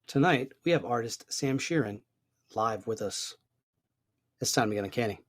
Tonight, we have artist Sam Shearon live with us. It's time to get Uncanny.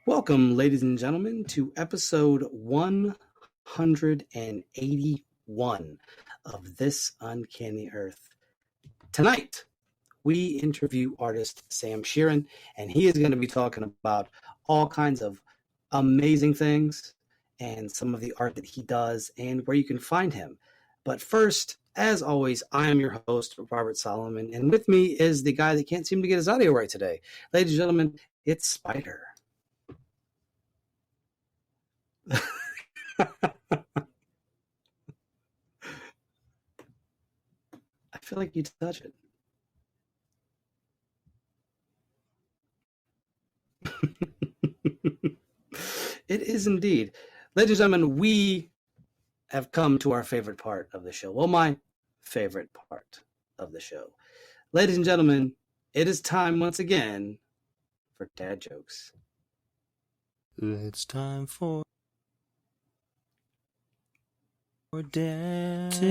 Welcome, ladies and gentlemen, to episode 181 of This Uncanny Earth. Tonight, we interview artist Sam Shearon, and he is going to be talking about all kinds of amazing things and some of the art that he does and where you can find him. But first, as always, I am your host, Robert Solomon, and with me is the guy that can't seem to get his audio right today. Ladies and gentlemen, it's Spider. I feel like you touch it. It is indeed. Ladies and gentlemen, we have come to our favorite part of the show. Well, my favorite part of the show. Ladies and gentlemen, it is time once again for dad jokes. It's time for dad So,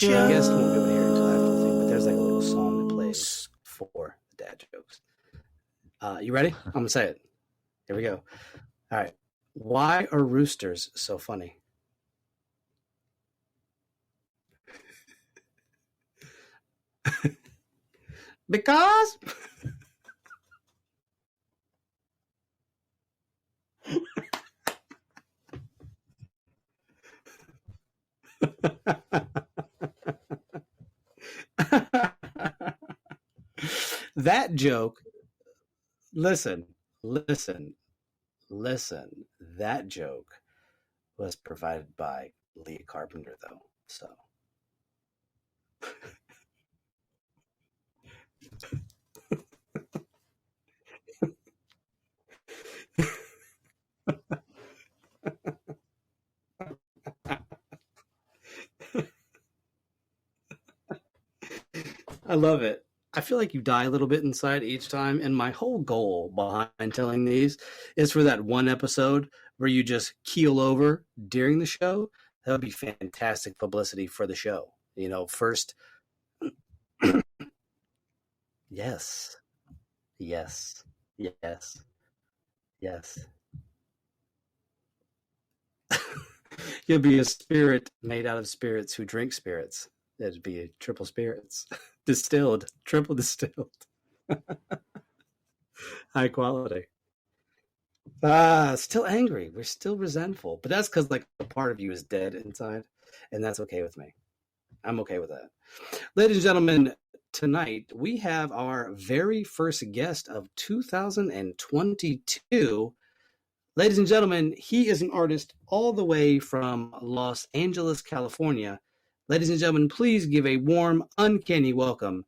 the guest won't be able to hear it until after the thing, but there's like a little song that plays for the dad jokes. You ready? I'm going to say it. Here we go. All right. Why are roosters so funny? Because... That joke, listen, that joke was provided by Leah Carpenter, though, so. I love it. I feel like you die a little bit inside each time, and my whole goal behind telling these is for that one episode where you just keel over during the show. That would be fantastic publicity for the show. You know, first, yes. You'll be a spirit made out of spirits who drink spirits. That'd be a triple spirits. Triple distilled. High quality. Still angry. We're still resentful. But that's because like a part of you is dead inside. And that's okay with me. I'm okay with that. Ladies and gentlemen, tonight we have our very first guest of 2022. Ladies and gentlemen, he is an artist all the way from Los Angeles, California. Ladies and gentlemen, please give a warm, uncanny welcome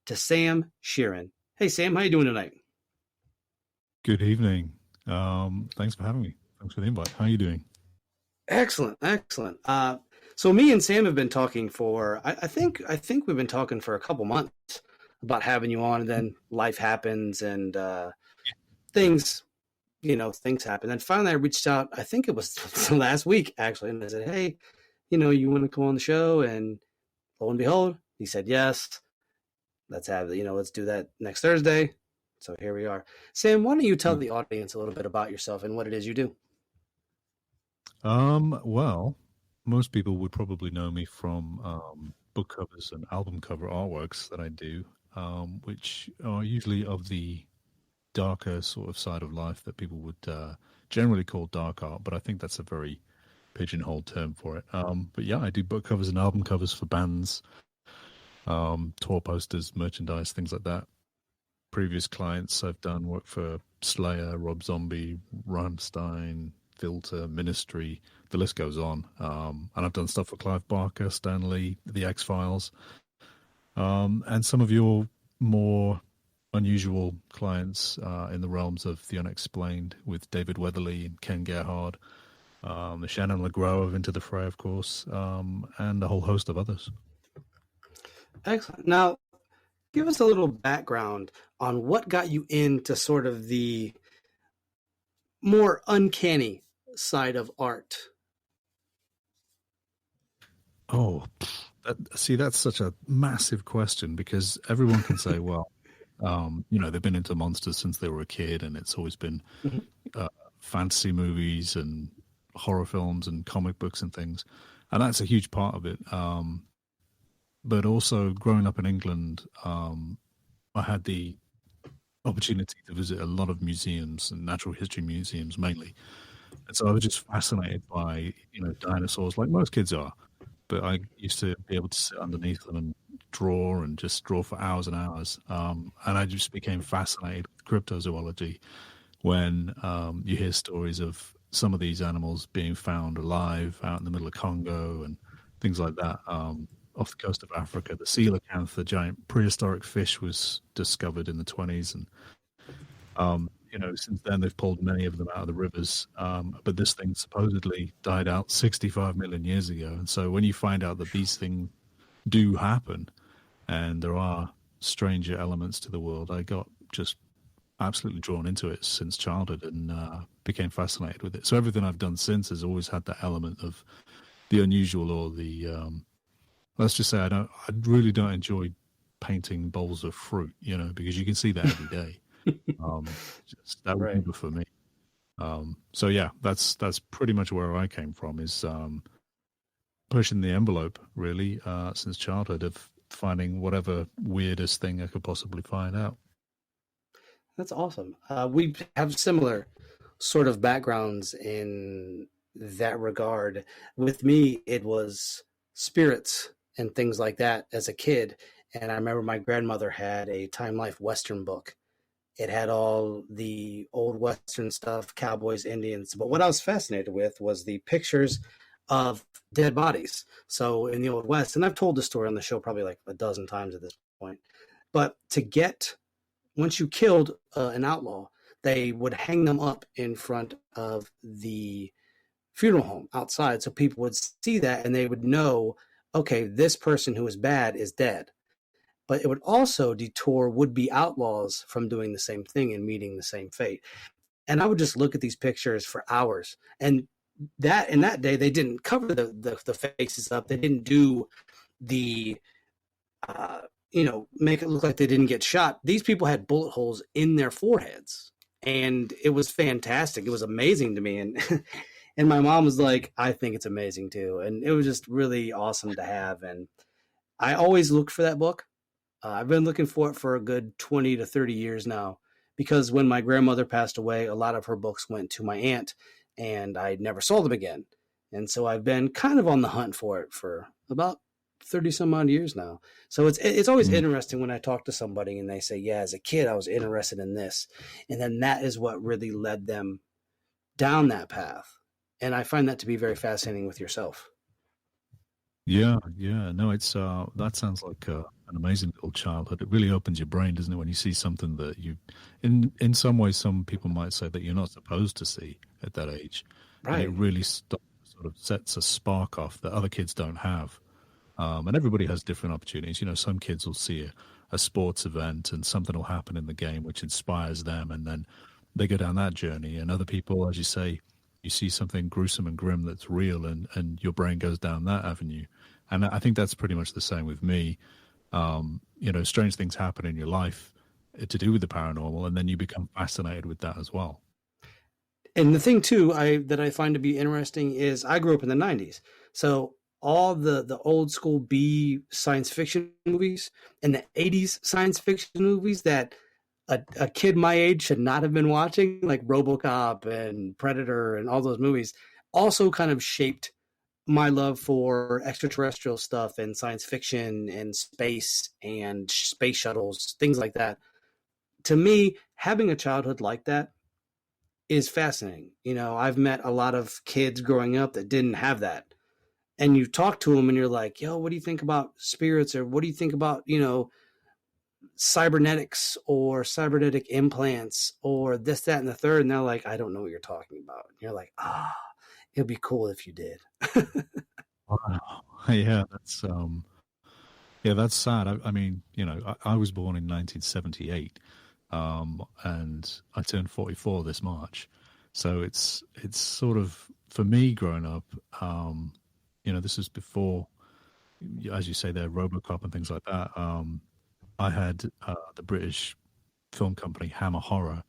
to Sam Shearon. Hey, Sam, how you doing tonight? Good evening. Thanks for having me. Thanks for the invite. How are you doing? Excellent. So me and Sam have been talking for, I think we've been talking for a couple months about having you on, and then life happens and things happen. And finally I reached out, I think it was last week actually, and I said, hey, you want to come on the show? And lo and behold, he said yes. Let's do that next Thursday. So here we are. Sam, why don't you tell the audience a little bit about yourself and what it is you do? Well, most people would probably know me from book covers and album cover artworks that I do, which are usually of the darker sort of side of life that people would generally call dark art, but I think that's a very pigeonholed term for it. But yeah, I do book covers and album covers for bands, tour posters, merchandise, things like that. Previous clients, I've done work for Slayer, Rob Zombie, Rammstein, Filter, Ministry, the list goes on. And I've done stuff for Clive Barker, Stan Lee, The X-Files, and some of your more unusual clients in the realms of the unexplained with David Weatherly and Ken Gerhard, the Shannon LeGros of Into the Fray, of course, and a whole host of others. Excellent. Now, give us a little background on what got you into sort of the more uncanny side of art. Oh, that's such a massive question, because everyone can say, well, they've been into monsters since they were a kid, and it's always been fantasy movies and horror films and comic books and things. And that's a huge part of it. But also growing up in England, I had the opportunity to visit a lot of museums and natural history museums mainly. And so I was just fascinated by, dinosaurs, like most kids are. But I used to be able to sit underneath them and just draw for hours and hours. And I just became fascinated with cryptozoology when you hear stories of some of these animals being found alive out in the middle of Congo and things like that. Off the coast of Africa, the coelacanth, the giant prehistoric fish, was discovered in the 1920s, and since then they've pulled many of them out of the rivers. But this thing supposedly died out 65 million years ago, and so when you find out that these things do happen, and there are stranger elements to the world, I got just absolutely drawn into it since childhood, and became fascinated with it. So everything I've done since has always had that element of the unusual, or the let's just say I really don't enjoy painting bowls of fruit, because you can see that every day. That would be for me. So yeah, that's pretty much where I came from, is pushing the envelope really since childhood, of finding whatever weirdest thing I could possibly find out. That's awesome. We have similar sort of backgrounds in that regard. With me, it was spirits and things like that as a kid. And I remember my grandmother had a Time Life Western book. It had all the old Western stuff, cowboys, Indians. But what I was fascinated with was the pictures of dead bodies. So in the Old West, and I've told this story on the show probably like a dozen times at this point, but once you killed an outlaw, they would hang them up in front of the funeral home outside, so people would see that and they would know, okay, this person who is bad is dead. But it would also detour would-be outlaws from doing the same thing and meeting the same fate. And I would just look at these pictures for hours. And that in that day, they didn't cover the faces up. They didn't do the make it look like they didn't get shot. These people had bullet holes in their foreheads, and it was fantastic. It was amazing to me. And and my mom was like, I think it's amazing too. And it was just really awesome to have. And I always looked for that book. I've been looking for it for a good 20 to 30 years now, because when my grandmother passed away, a lot of her books went to my aunt, and I never saw them again. And so I've been kind of on the hunt for it for about 30 some odd years now. So it's always interesting when I talk to somebody and they say, yeah, as a kid, I was interested in this. And then that is what really led them down that path. And I find that to be very fascinating with yourself. Yeah. No, it's that sounds like an amazing little childhood. It really opens your brain, doesn't it, when you see something that you, in some ways, some people might say that you're not supposed to see at that age. Right. And it really sort of sets a spark off that other kids don't have. And everybody has different opportunities. Some kids will see a sports event and something will happen in the game which inspires them, and then they go down that journey. And other people, as you say, you see something gruesome and grim that's real, and your brain goes down that avenue. And I think that's pretty much the same with me. Strange things happen in your life to do with the paranormal, and then you become fascinated with that as well. And the thing too, that I find to be interesting is I grew up in the 90s. So all the old school B science fiction movies and the 80s science fiction movies that a kid my age should not have been watching, like RoboCop and Predator and all those movies, also kind of shaped my love for extraterrestrial stuff and science fiction and space and space shuttles, things like that. To me, having a childhood like that is fascinating. You know, I've met a lot of kids growing up that didn't have that. And you talk to them and you're like, yo, what do you think about spirits? Or what do you think about, you know, cybernetics or cybernetic implants or this, that, and the third? And they're like, I don't know what you're talking about. And you're like, it'd be cool if you did. Wow. Yeah, that's sad. I mean, you know, I was born in 1978, and I turned 44 this March. So it's sort of, for me growing up, you know, this is before, as you say, there, RoboCop and things like that. I had the British film company Hammer Horror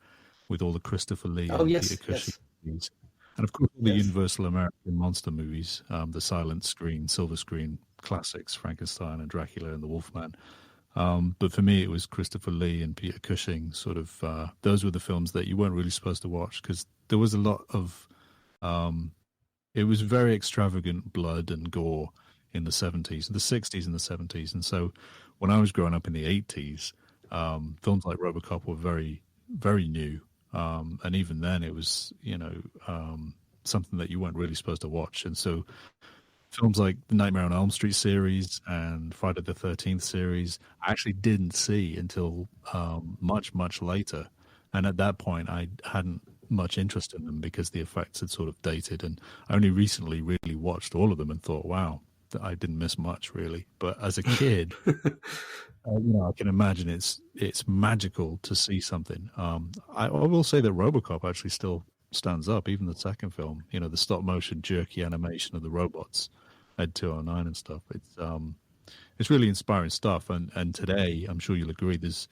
with all the Christopher Lee and Peter Cushing movies. And of course, all the Universal American monster movies, the silent screen, silver screen classics, Frankenstein and Dracula and the Wolfman. But for me, it was Christopher Lee and Peter Cushing. Sort of, those were the films that you weren't really supposed to watch because there was a lot of, it was very extravagant blood and gore in the 70s, the 60s and the 70s. And so when I was growing up in the 80s, films like RoboCop were very, very new. And even then it was, you know, something that you weren't really supposed to watch. And so films like the Nightmare on Elm Street series and Friday the 13th series, I actually didn't see until much, much later. And at that point, I hadn't much interest in them because the effects had sort of dated. And I only recently really watched all of them and thought, wow, I didn't miss much really. But as a kid, you know, I can imagine it's magical to see something. I will say that RoboCop actually still stands up, even the second film. You know, the stop motion jerky animation of the robots, Ed 209 and stuff. It's really inspiring stuff. And today, I'm sure you'll agree, there's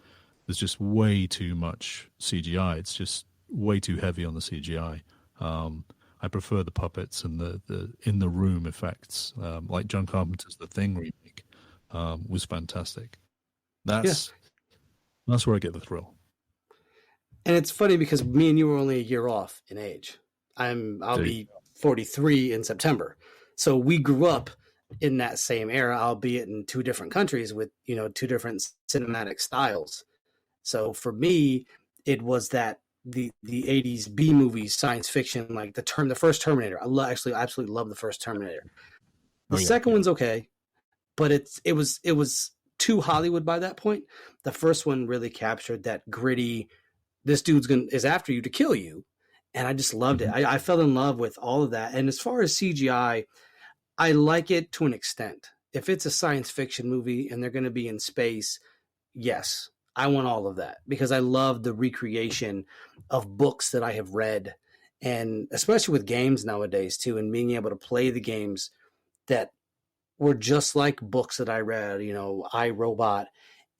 just way too much CGI. It's just way too heavy on the CGI. I prefer the puppets and the in the room effects, like John Carpenter's The Thing remake was fantastic. That's where I get the thrill. And it's funny because me and you were only a year off in age. I'll be 43 in September. So we grew up in that same era, albeit in two different countries with, you know, two different cinematic styles. So for me, it was that the 80s B movies, science fiction, like the first Terminator. I absolutely love the first Terminator. The second one's okay, but it was too Hollywood by that point. The first one really captured that gritty, this dude's is after you to kill you. And I just loved it. I fell in love with all of that. And as far as CGI, I like it to an extent. If it's a science fiction movie and they're going to be in space, yes, I want all of that because I love the recreation of books that I have read, and especially with games nowadays too, and being able to play the games that were just like books that I read, you know, I, Robot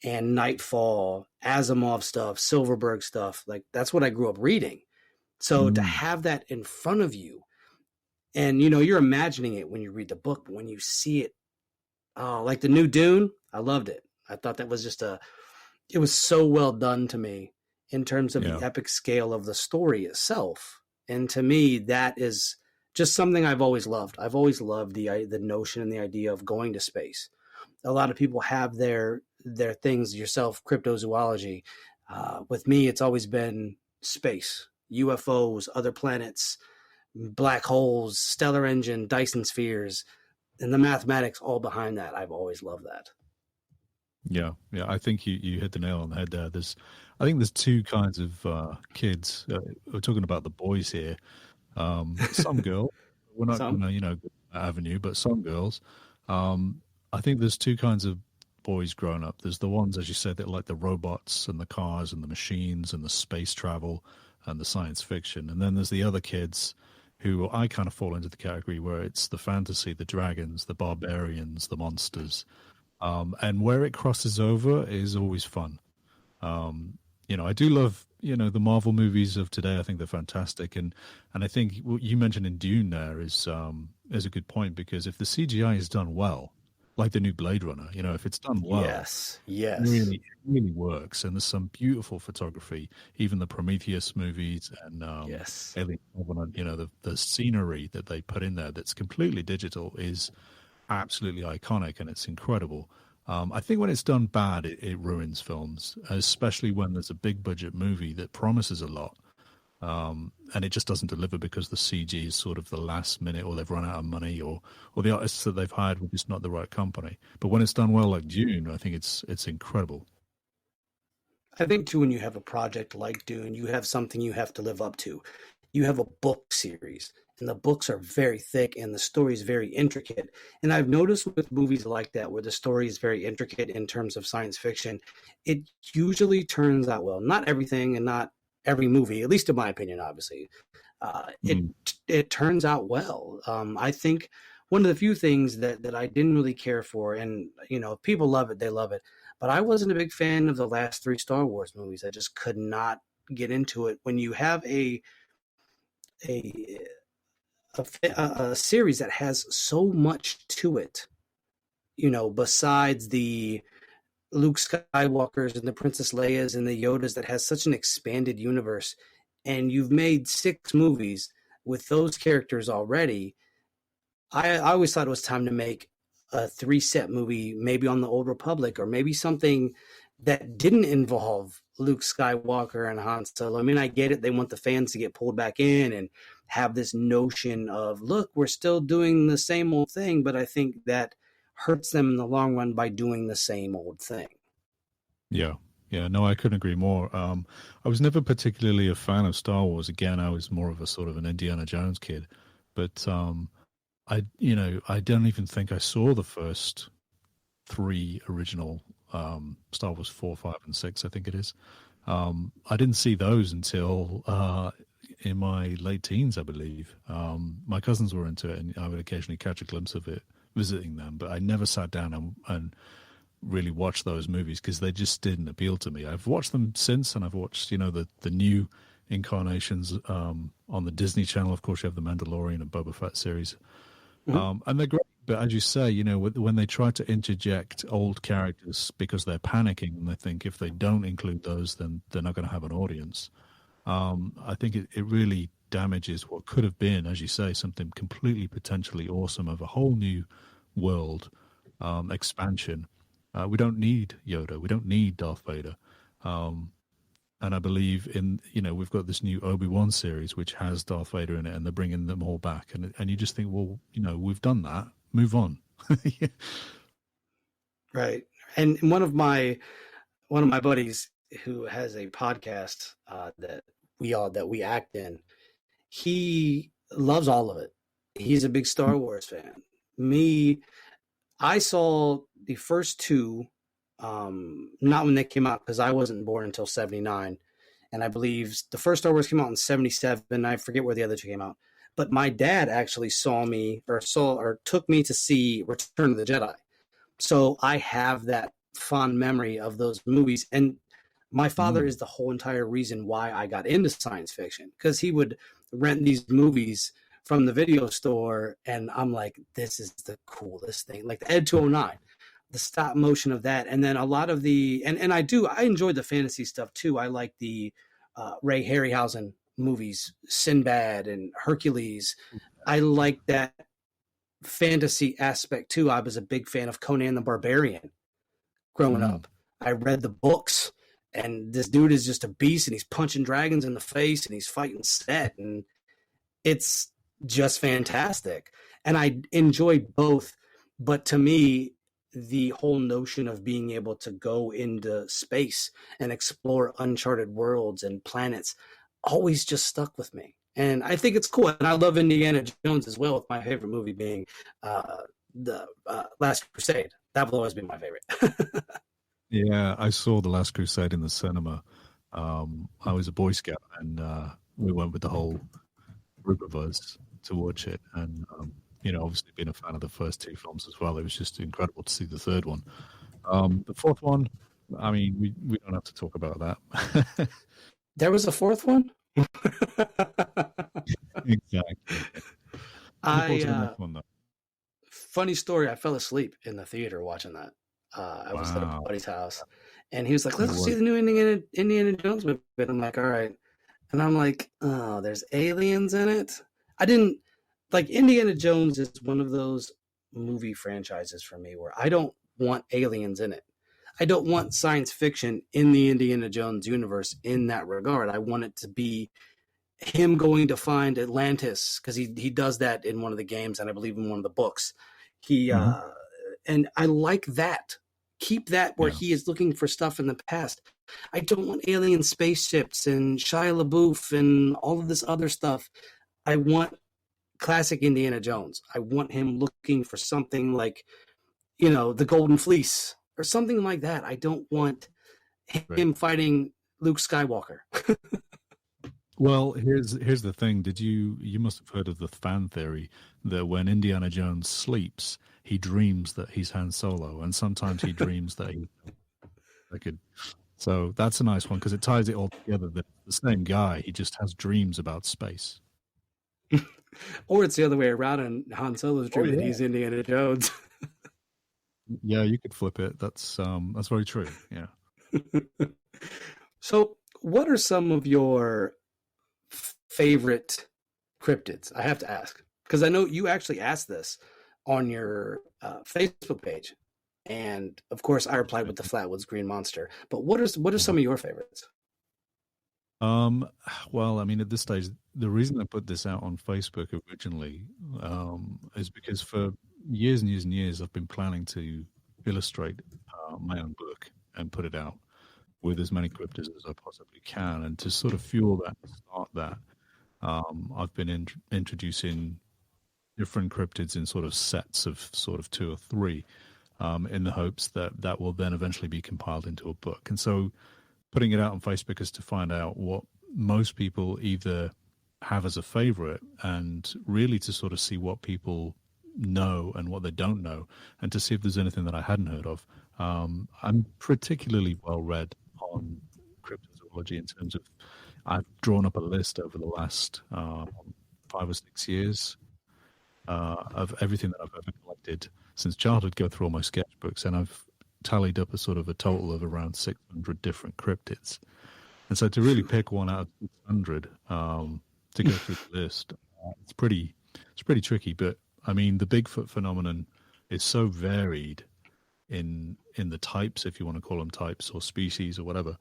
and Nightfall, Asimov stuff, Silverberg stuff. Like that's what I grew up reading. So to have that in front of you, and you know, you're imagining it when you read the book, but when you see it, like the new Dune, I loved it. I thought that was it was so well done to me in terms of the epic scale of the story itself. And to me, that is just something I've always loved. I've always loved the notion and the idea of going to space. A lot of people have their things, yourself, cryptozoology. With me, it's always been space, UFOs, other planets, black holes, stellar engine, Dyson spheres, and the mathematics all behind that. I've always loved that. Yeah. I think you hit the nail on the head there. I think there's two kinds of kids. We're talking about the boys here. Some girls, we're not going to, you know, avenue, but some girls. I think there's two kinds of boys growing up. There's the ones, as you said, that like the robots and the cars and the machines and the space travel and the science fiction. And then there's the other kids who I kind of fall into the category where it's the fantasy, the dragons, the barbarians, the monsters. And where it crosses over is always fun. You I do love the Marvel movies of today. I think they're fantastic, and I think what you mentioned in Dune there is a good point, because if the CGI is done well, like the new Blade Runner, if it's done well, Yes, yes, it really works. And there's some beautiful photography, even the Prometheus movies and yes. Alien Covenant. The scenery that they put in there that's completely digital is absolutely iconic, and it's incredible. I think when it's done bad, it ruins films, especially when there's a big budget movie that promises a lot, and it just doesn't deliver because the CG is sort of the last minute, or they've run out of money, or the artists that they've hired were just not the right company. But when it's done well, like Dune, I think it's incredible. I think too, when you have a project like Dune, you have something you have to live up to. You have a book series, and the books are very thick, and the story is very intricate. And I've noticed with movies like that, where the story is very intricate in terms of science fiction, it usually turns out well. Not everything, and not every movie, at least in my opinion, obviously. Uh, it Mm. it turns out well. I think one of the few things that I didn't really care for, and if people love it, they love it. But I wasn't a big fan of the last three Star Wars movies. I just could not get into it. When you have a a series that has so much to it, besides the Luke Skywalkers and the Princess Leia's and the Yodas, that has such an expanded universe, and you've made six movies with those characters already. I always thought it was time to make a three set movie, maybe on the Old Republic, or maybe something that didn't involve Luke Skywalker and Han Solo. I mean, I get it. They want the fans to get pulled back in and have this notion of, look, we're still doing the same old thing, but I think that hurts them in the long run by doing the same old thing. Yeah. Yeah, no, I couldn't agree more. I was never particularly a fan of Star Wars. Again, I was more of a sort of an Indiana Jones kid. But I don't even think I saw the first three original Star Wars 4, 5, and 6, I think it is. I didn't see those until in my late teens, I believe. My cousins were into it, and I would occasionally catch a glimpse of it visiting them, but I never sat down and really watched those movies because they just didn't appeal to me. I've watched them since, and I've watched, the new incarnations on the Disney Channel. Of course, you have the Mandalorian and Boba Fett series. And they're great, but as you say, when they try to interject old characters because they're panicking and they think if they don't include those, then they're not going to have an audience. I think it really damages what could have been, as you say, something completely potentially awesome of a whole new world expansion. We don't need Yoda. We don't need Darth Vader. And I believe we've got this new Obi-Wan series, which has Darth Vader in it, and they're bringing them all back. And you just think, well, we've done that. Move on. Yeah. Right. And one of my buddies who has a podcast that we act in, he loves all of it. He's a big Star Wars fan. Me, I saw the first two, not when they came out, because I wasn't born until 79. And I believe the first Star Wars came out in 77. I forget where the other two came out. But my dad actually took me to see Return of the Jedi. So I have that fond memory of those movies. And my father is the whole entire reason why I got into science fiction, because he would rent these movies from the video store, and I'm like, this is the coolest thing. Like the Ed 209, the stop motion of that, and then a lot of the and I enjoyed the fantasy stuff too. I like the Ray Harryhausen movies, Sinbad and Hercules. I like that fantasy aspect too. I was a big fan of Conan the Barbarian growing up. I read the books, and this dude is just a beast, and he's punching dragons in the face, and he's fighting Set, and it's just fantastic. And I enjoy both, but to me, the whole notion of being able to go into space and explore uncharted worlds and planets always just stuck with me. And I think it's cool. And I love Indiana Jones as well, with my favorite movie being the Last Crusade. That will always be my favorite. Yeah, I saw The Last Crusade in the cinema. I was a Boy Scout, and we went with the whole group of us to watch it. And, obviously being a fan of the first two films as well, it was just incredible to see the third one. The fourth one, I mean, we don't have to talk about that. There was a fourth one. Exactly. I The next one, though. Funny story. I fell asleep in the theater watching that. I was at a Wow. buddy's house, and he was like, "Let's No see way. the new Indiana Jones movie." And I'm like, "All right." And I'm like, "Oh, there's aliens in it." I didn't like Indiana Jones is one of those movie franchises for me where I don't want aliens in it. I don't want science fiction in the Indiana Jones universe in that regard. I want it to be him going to find Atlantis because he does that in one of the games and I believe in one of the books. He and I like that. Keep that where he is looking for stuff in the past. I don't want alien spaceships and Shia LaBeouf and all of this other stuff. I want classic Indiana Jones. I want him looking for something like, the Golden Fleece or something like that. I don't want him fighting Luke Skywalker. Well, here's the thing. You must have heard of the fan theory that when Indiana Jones sleeps, he dreams that he's Han Solo, and sometimes he dreams that he could. So that's a nice one because it ties it all together. That the same guy, he just has dreams about space. Or it's the other way around, and Han Solo's dreaming that he's Indiana Jones. Yeah, you could flip it. That's very true. Yeah. So, what are some of your favorite cryptids? I have to ask because I know you actually asked this on your Facebook page, and of course, I replied with the Flatwoods Green Monster. But what are some of your favorites? Well, I mean, at this stage, the reason I put this out on Facebook originally is because for years and years and years, I've been planning to illustrate my own book and put it out with as many cryptids as I possibly can. And to sort of fuel that, start that, I've been introducing different cryptids in sort of sets of sort of 2 or 3 in the hopes that that will then eventually be compiled into a book. And so putting it out on Facebook is to find out what most people either have as a favorite and really to sort of see what people know and what they don't know and to see if there's anything that I hadn't heard of. I'm particularly well read on cryptozoology in terms of I've drawn up a list over the last 5 or 6 years of everything that I've ever collected since childhood, go through all my sketchbooks, and I've tallied up a sort of a total of around 600 different cryptids. And so to really pick one out of 600 to go through the list, it's pretty tricky. But I mean, the Bigfoot phenomenon is so varied in the types, if you want to call them types or species or whatever.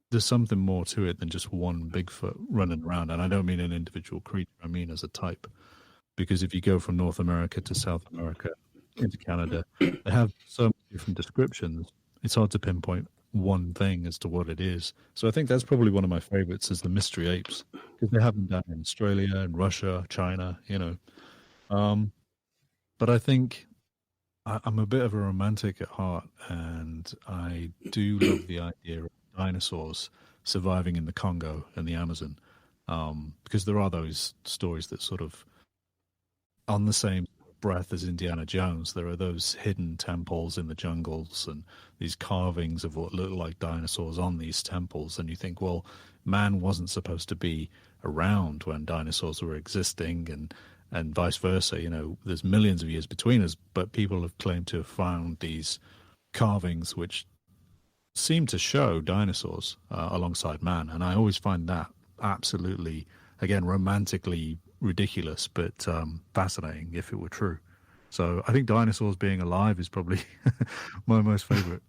There's something more to it than just one Bigfoot running around. And I don't mean an individual creature, I mean as a type. Because if you go from North America to South America into Canada, they have so many different descriptions. It's hard to pinpoint one thing as to what it is. So I think that's probably one of my favorites is the mystery apes, because they have them down in Australia and Russia, China, But I think I'm a bit of a romantic at heart, and I do love the idea of dinosaurs surviving in the Congo and the Amazon, because there are those stories that sort of on the same breath as Indiana Jones, there are those hidden temples in the jungles and these carvings of what look like dinosaurs on these temples. And you think, well, man wasn't supposed to be around when dinosaurs were existing and vice versa. There's millions of years between us, but people have claimed to have found these carvings which seem to show dinosaurs alongside man. And I always find that absolutely, again, romantically ridiculous, but fascinating if it were true. So I think dinosaurs being alive is probably my most favorite.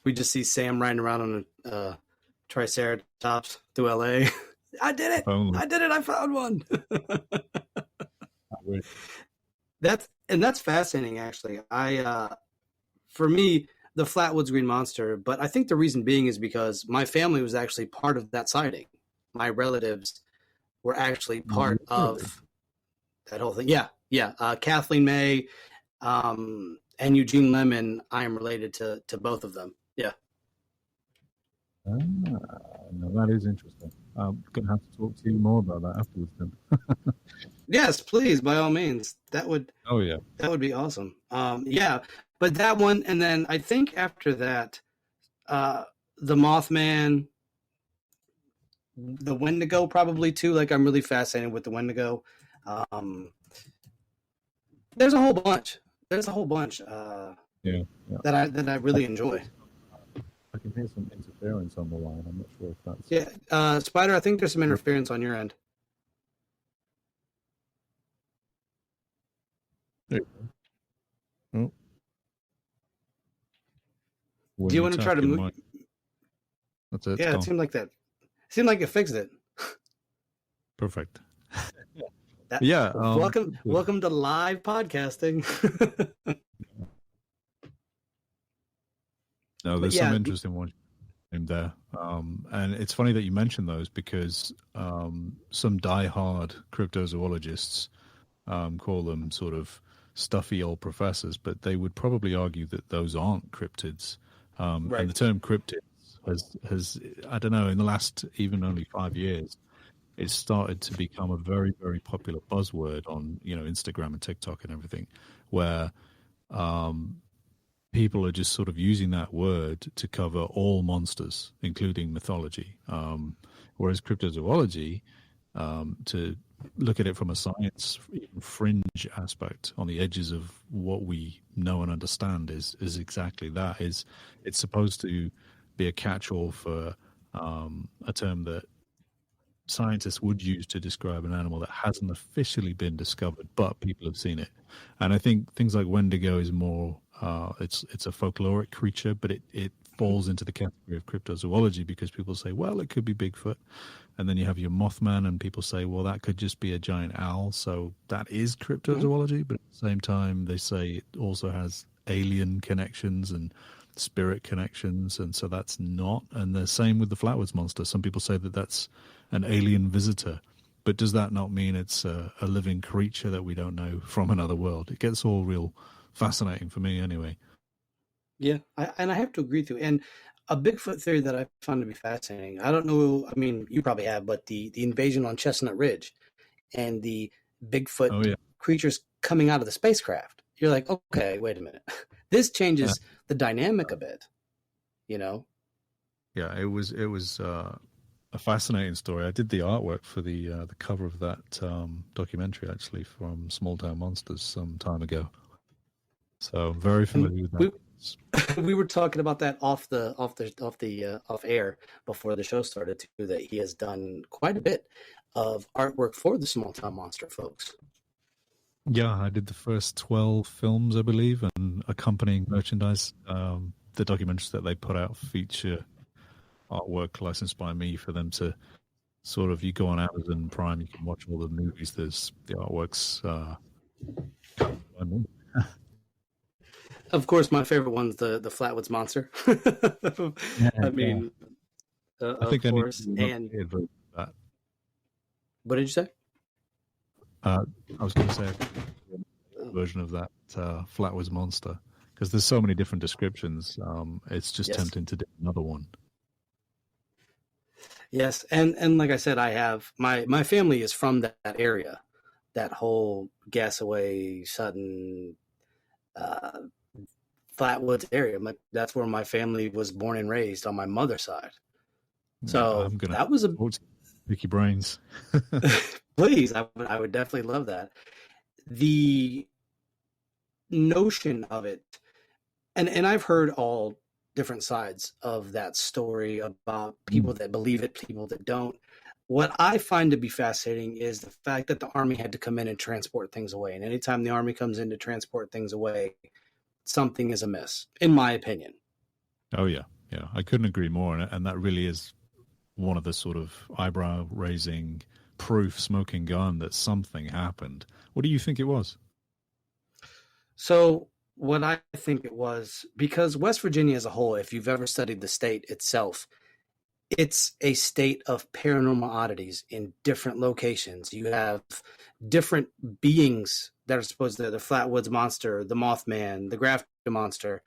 We just see Sam riding around on a Triceratops through LA. I did it! I did it! I found one! That's fascinating, actually. For me, the Flatwoods Green Monster, but I think the reason being is because my family was actually part of that sighting. My relatives were actually part of that whole thing. Yeah. Kathleen May and Eugene Lemon, I am related to both of them. Yeah. No, that is interesting. I'm going to have to talk to you more about that afterwards then. Yes, please, by all means. That would Oh, yeah. That would be awesome. Yeah. But that one, and then I think after that, the Mothman, the Wendigo probably too. Like I'm really fascinated with the Wendigo. Um, there's a whole bunch. There's a whole bunch Yeah, yeah. that I really enjoy. I can hear some interference on the line. I'm not sure if that's. Yeah, Spider. I think there's some interference on your end. There you go. Oh. Do you want to try to move? That's it. Yeah, it seemed like that. It seemed like it fixed it. Perfect. Yeah. Welcome to live podcasting. No, there's some interesting ones in there. And it's funny that you mentioned those because some die-hard cryptozoologists call them sort of stuffy old professors, but they would probably argue that those aren't cryptids. Right. And the term cryptid has, I don't know, in the last even only 5 years, it's started to become a very, very popular buzzword on, Instagram and TikTok and everything, where people are just sort of using that word to cover all monsters, including mythology. Whereas cryptozoology, to look at it from a science fringe aspect on the edges of what we know and understand is exactly that. It's supposed to be a catch-all for a term that scientists would use to describe an animal that hasn't officially been discovered, but people have seen it. And I think things like Wendigo is more, it's a folkloric creature, but it falls into the category of cryptozoology because people say, well, it could be Bigfoot. And then you have your Mothman, and people say, well, that could just be a giant owl. So that is cryptozoology. But at the same time, they say it also has alien connections and spirit connections. And so that's not. And the same with the Flatwoods Monster. Some people say that that's an alien visitor. But does that not mean it's a living creature that we don't know from another world? It gets all real fascinating for me anyway. Yeah, I have to agree with you. And a Bigfoot theory that I found to be fascinating. I don't know. I mean, you probably have, but the invasion on Chestnut Ridge and the Bigfoot creatures coming out of the spacecraft. You're like, okay, wait a minute. This changes the dynamic a bit, Yeah, it was a fascinating story. I did the artwork for the cover of that documentary, actually, from Small Town Monsters some time ago. So very familiar with that. We were talking about that off air before the show started too. That he has done quite a bit of artwork for the Small Town Monster folks. Yeah, I did the first 12 films, I believe, and accompanying merchandise. The documentaries that they put out feature artwork licensed by me for them to sort of, you go on Amazon Prime, you can watch all the movies. There's the artworks by me. Of course, my favorite one's the Flatwoods Monster. I mean, I think of course. And that. What did you say? I was going to say a version of that Flatwoods Monster, because there's so many different descriptions. It's just tempting to do another one. Yes, and like I said, I have my family is from that area, that whole Gasaway, Sutton, Flatwoods area. That's where my family was born and raised on my mother's side. So that was a picky brains. Please, I would definitely love that. The notion of it, and I've heard all different sides of that story about people that believe it, people that don't. What I find to be fascinating is the fact that the Army had to come in and transport things away. And anytime the Army comes in to transport things away, something is amiss, in my opinion. Oh, yeah. Yeah, I couldn't agree more. And that really is one of the sort of eyebrow-raising proof, smoking gun that something happened. What do you think it was? So what I think it was, because West Virginia as a whole, if you've ever studied the state itself, it's a state of paranormal oddities in different locations. You have different beings that are supposed to, the Flatwoods Monster, the Mothman, the Grafton Monster.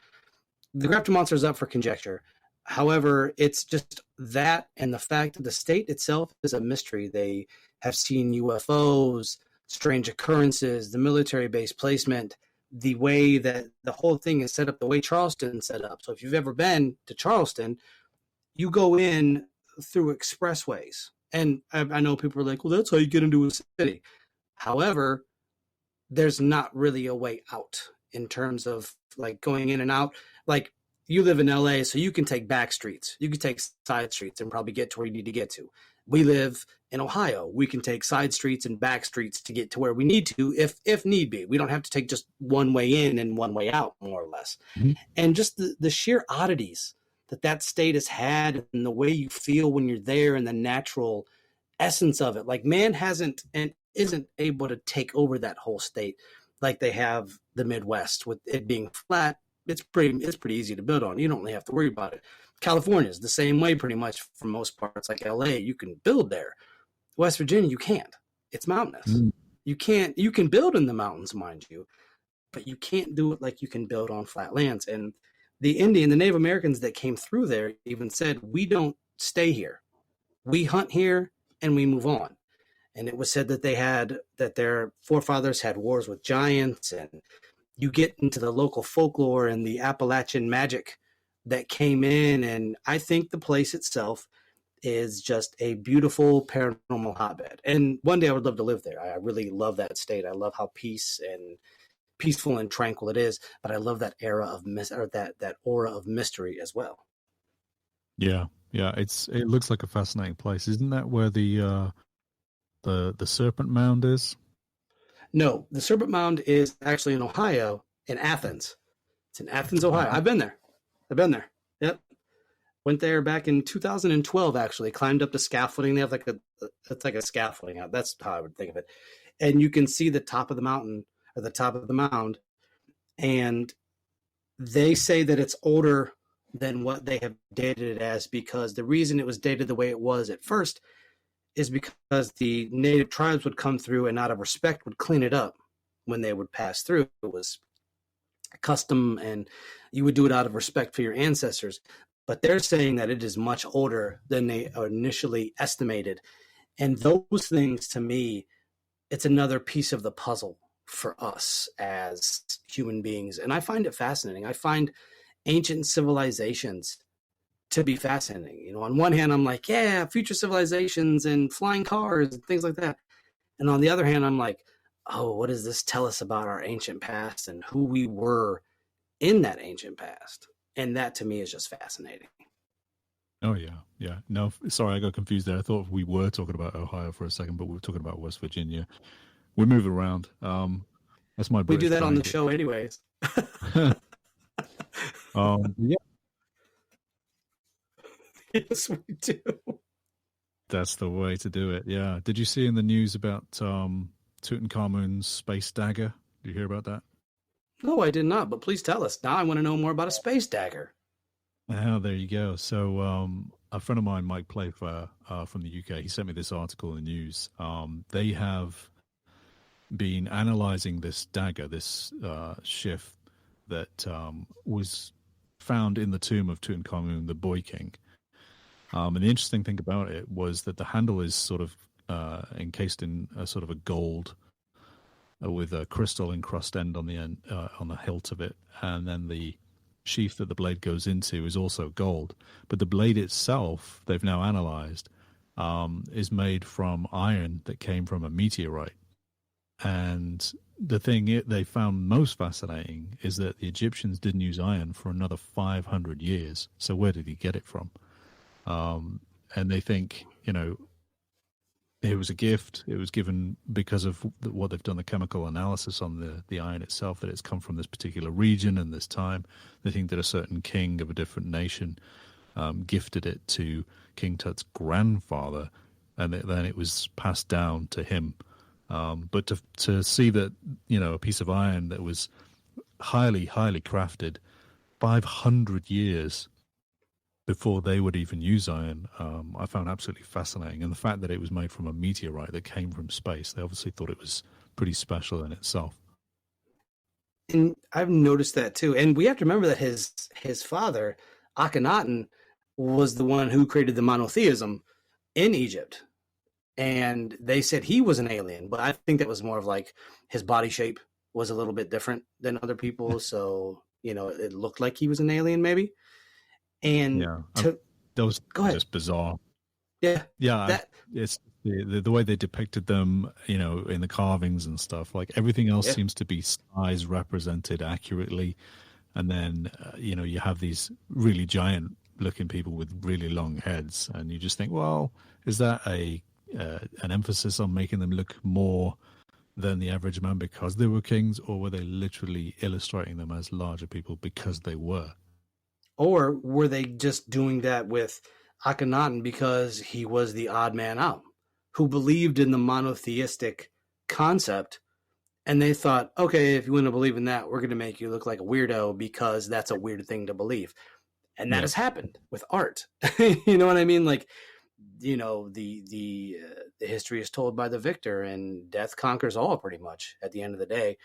The Grafton Monster is up for conjecture. However, it's just that and the fact that the state itself is a mystery. They have seen UFOs, strange occurrences, the military base placement, the way that the whole thing is set up, the way Charleston's set up. So if you've ever been to Charleston, you go in through expressways. And I know people are like, well, that's how you get into a city. However, there's not really a way out in terms of like going in and out. Like you live in LA, so you can take back streets. You can take side streets and probably get to where you need to get to. We live in Ohio. We can take side streets and back streets to get to where we need to if need be. We don't have to take just one way in and one way out, more or less. Mm-hmm. And just the sheer oddities that state has had and the way you feel when you're there and the natural essence of it. Like man hasn't and isn't able to take over that whole state like they have the Midwest with it being flat. It's pretty easy to build on. You don't really have to worry about it. California is the same way pretty much for most parts. Like LA, you can build there. West Virginia, you can't. It's mountainous. Mm. You can build in the mountains, mind you, but you can't do it like you can build on flat lands. And the Native Americans that came through there even said, we don't stay here. We hunt here and we move on. And it was said that that their forefathers had wars with giants, and you get into the local folklore and the Appalachian magic that came in. And I think the place itself is just a beautiful paranormal hotbed. And one day I would love to live there. I really love that state. I love how peaceful and tranquil it is, but I love that era of that aura of mystery as well. Yeah. It looks like a fascinating place. Isn't that where the Serpent Mound is? No, the Serpent Mound is actually in Ohio, in Athens. It's in Athens, Ohio. I've been there. Yep. Went there back in 2012, actually. Climbed up the scaffolding. They have it's like a scaffolding out. That's how I would think of it. And you can see the top of the mountain, or the top of the mound. And they say that it's older than what they have dated it as, because the reason it was dated the way it was at first is because the native tribes would come through and out of respect would clean it up when they would pass through. It was a custom, and you would do it out of respect for your ancestors. But they're saying that it is much older than they initially estimated. And those things, to me, it's another piece of the puzzle for us as human beings. And I find it fascinating. I find ancient civilizations to be fascinating. You know, on one hand, I'm like, yeah, future civilizations and flying cars and things like that. And on the other hand, I'm like, oh, what does this tell us about our ancient past and who we were in that ancient past? And that to me is just fascinating. Oh, yeah. No, sorry, I got confused there. I thought we were talking about Ohio for a second, but we were talking about West Virginia. We move around. That's my British. We do that on the show anyways. Yeah. Yes, we do. That's the way to do it. Yeah. Did you see in the news about Tutankhamun's space dagger? Did you hear about that? No, I did not. But please tell us. Now I want to know more about a space dagger. Oh, there you go. So a friend of mine, Mike Playfair, from the UK, he sent me this article in the news. They have been analyzing this dagger, this shift that was found in the tomb of Tutankhamun, the Boy King. And the interesting thing about it was that the handle is sort of encased in a sort of a gold with a crystal encrusted end on the end, on the hilt of it, and then the sheath that the blade goes into is also gold. But the blade itself, they've now analyzed, is made from iron that came from a meteorite. And the thing they found most fascinating is that the Egyptians didn't use iron for another 500 years. So where did he get it from? And they think, it was a gift. It was given because of what they've done, the chemical analysis on the iron itself, that it's come from this particular region and this time. They think that a certain king of a different nation gifted it to King Tut's grandfather, and then it was passed down to him. But to see that, a piece of iron that was highly, highly crafted 500 years before they would even use iron, I found absolutely fascinating. And the fact that it was made from a meteorite that came from space, they obviously thought it was pretty special in itself. And I've noticed that too. And we have to remember that his father, Akhenaten, was the one who created the monotheism in Egypt. And they said he was an alien, but I think that was more of like his body shape was a little bit different than other people, so it looked like he was an alien, maybe. And Yeah, those go are ahead, just bizarre. yeah, Yeah, that, it's the way they depicted them, in the carvings and stuff. Like everything else yeah, seems to be size represented accurately, and then you have these really giant looking people with really long heads, and you just think, well, is that an emphasis on making them look more than the average man because they were kings, or were they literally illustrating them as larger people because they were? or were they just doing that with Akhenaten because he was the odd man out, who believed in the monotheistic concept, and they thought, okay, if you want to believe in that, we're going to make you look like a weirdo because that's a weird thing to believe. And that Yeah. has happened with art. You know what I mean? Like, the history is told by the victor, and death conquers all pretty much at the end of the day.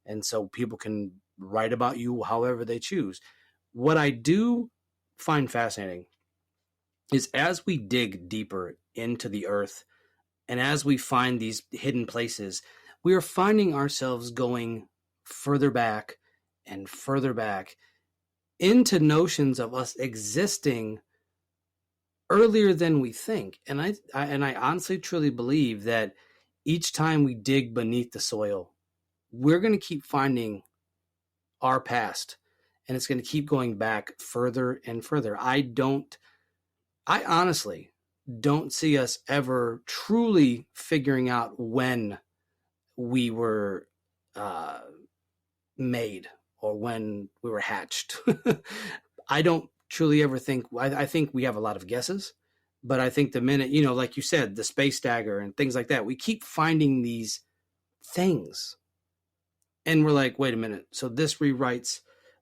And so people can write about you however they choose. What I do find fascinating is as we dig deeper into the earth and as we find these hidden places, we are finding ourselves going further back and further back into notions of us existing earlier than we think. And I honestly truly believe that each time we dig beneath the soil, we're going to keep finding our past, and it's going to keep going back further and further. I honestly don't see us ever truly figuring out when we were made or when we were hatched. I don't truly ever think, I think we have a lot of guesses, but I think the minute, like you said, the space dagger and things like that, we keep finding these things. And we're like, wait a minute. So this rewrites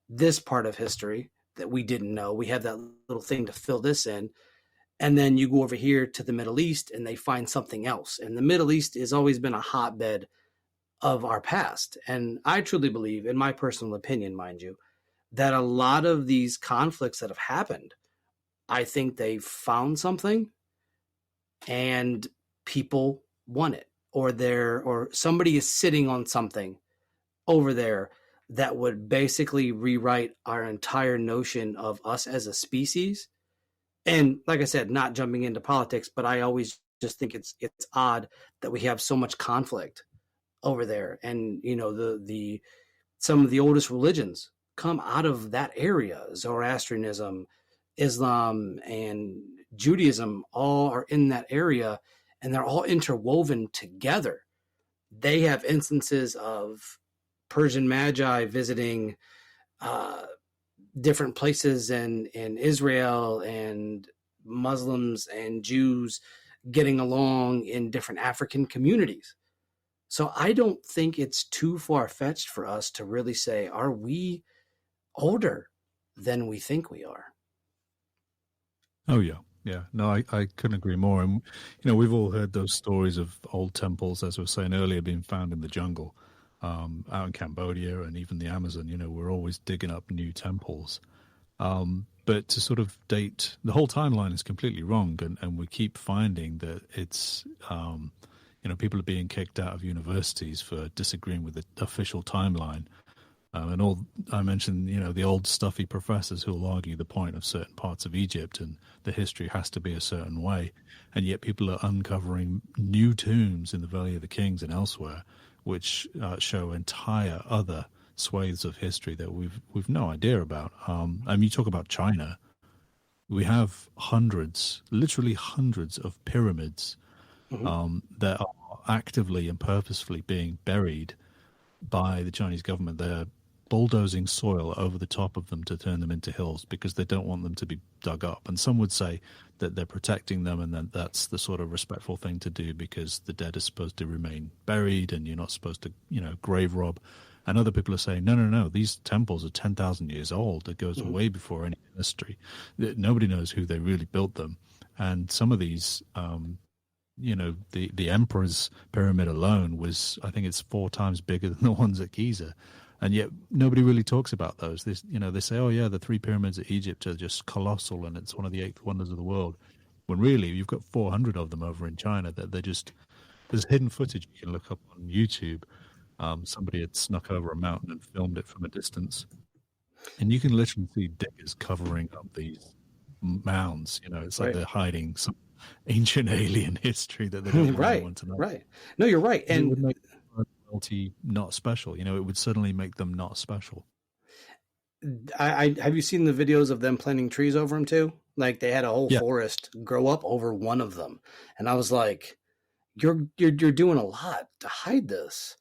this part of history that we didn't know. We have that little thing to fill this in. And then you go over here to the Middle East and they find something else. And the Middle East has always been a hotbed of our past. And I truly believe, in my personal opinion, mind you, that a lot of these conflicts that have happened, I think they found something and people want it, or somebody is sitting on something over there that would basically rewrite our entire notion of us as a species. And like I said, not jumping into politics, but I always just think it's odd that we have so much conflict over there. And the some of the oldest religions come out of that area. Zoroastrianism, Islam, and Judaism all are in that area, and they're all interwoven together. They have instances of Persian magi visiting different places in Israel, and Muslims and Jews getting along in different African communities. So I don't think it's too far-fetched for us to really say, are we older than we think we are? Oh yeah, yeah. No, I couldn't agree more. And we've all heard those stories of old temples, as we were saying earlier, being found in the jungle, out in Cambodia and even the Amazon. We're always digging up new temples. But to sort of date, the whole timeline is completely wrong, and we keep finding that it's people are being kicked out of universities for disagreeing with the official timeline. And all I mentioned, the old stuffy professors who will argue the point of certain parts of Egypt and the history has to be a certain way, and yet people are uncovering new tombs in the Valley of the Kings and elsewhere, which show entire other swathes of history that we've no idea about. You talk about China, we have literally hundreds of pyramids that are actively and purposefully being buried by the Chinese government. They're bulldozing soil over the top of them to turn them into hills because they don't want them to be dug up. And some would say that they're protecting them, and that that's the sort of respectful thing to do because the dead is supposed to remain buried and you're not supposed to, grave rob. And other people are saying, no, these temples are 10,000 years old. It goes way before any history. Nobody knows who they really built them. And some of these, the emperor's pyramid alone was, I think it's 4 times bigger than the ones at Giza. And yet nobody really talks about those. They say, oh yeah, the 3 pyramids at Egypt are just colossal and it's one of the 8 wonders of the world. When really you've got 400 of them over in China that there's hidden footage you can look up on YouTube Somebody had snuck over a mountain and filmed it from a distance, and you can literally see diggers covering up these mounds. It's like Right. they're hiding some ancient alien history that they don't want Right. anyone to know. Right. No, you're right. 'Cause it would And make royalty not special. It would suddenly make them not special. I have you seen the videos of them planting trees over them too? Like they had a whole Yeah, forest grow up over one of them, and I was like, "You're doing a lot to hide this."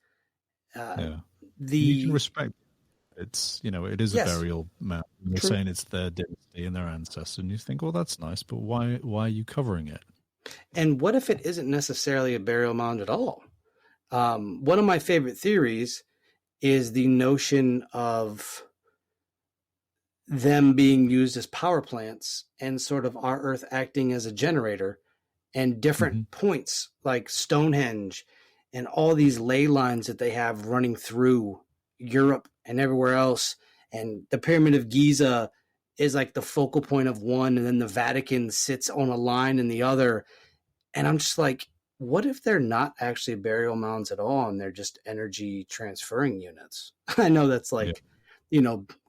Uh, yeah. You can the respect it is a yes, burial mound. They're true. saying it's their dynasty and their ancestors, and you think, well, that's nice, but why are you covering it? And what if it isn't necessarily a burial mound at all? One of my favorite theories is the notion of them being used as power plants and sort of our Earth acting as a generator, and different Hmm. points like Stonehenge and all these ley lines that they have running through Europe and everywhere else. And the Pyramid of Giza is like the focal point of one, and then the Vatican sits on a line in the other. And I'm just like, what if they're not actually burial mounds at all and they're just energy transferring units? I know that's Yeah. like,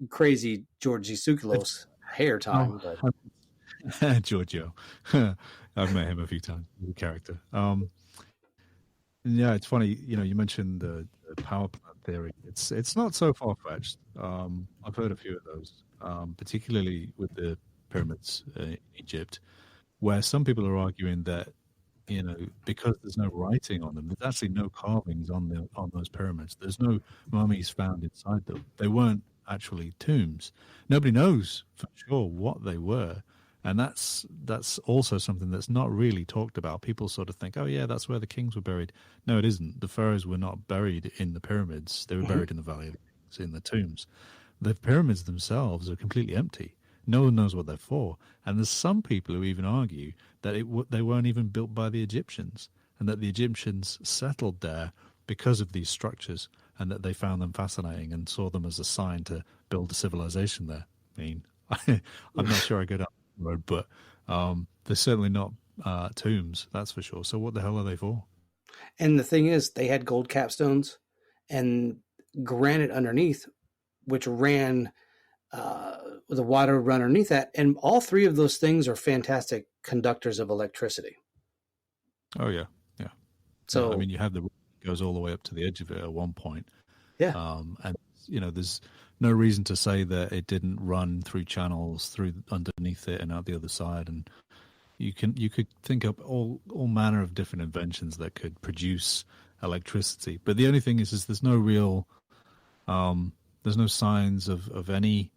crazy George Tsoukalos hair time, but Giorgio. I've met him a few times. He's a character. Yeah, it's funny. You mentioned the power plant theory. It's not so far fetched. I've heard a few of those, particularly with the pyramids in Egypt, where some people are arguing that because there's no writing on them, there's actually no carvings on those pyramids. There's no mummies found inside them. They weren't actually tombs. Nobody knows for sure what they were, and that's also something that's not really talked about. People sort of think, oh yeah, that's where the kings were buried. No, it isn't. The pharaohs were not buried in the pyramids. They were buried in the Valley of the Kings, in the tombs. The pyramids themselves are completely empty. No one knows what they're for. And there's some people who even argue that they weren't even built by the Egyptians, and that the Egyptians settled there because of these structures, and that they found them fascinating and saw them as a sign to build a civilization there. I mean, I'm not sure I go down that road, but they're certainly not tombs, that's for sure. So what the hell are they for? and the thing is, they had gold capstones and granite underneath, which ran the water run underneath that, and all three of those things are fantastic conductors of electricity. Oh yeah, yeah. So I mean, you have the road that goes all the way up to the edge of it at one point. yeah, And there's no reason to say that it didn't run through channels through underneath it and out the other side. And you could think up all manner of different inventions that could produce electricity. But the only thing is there's no real there's no signs of any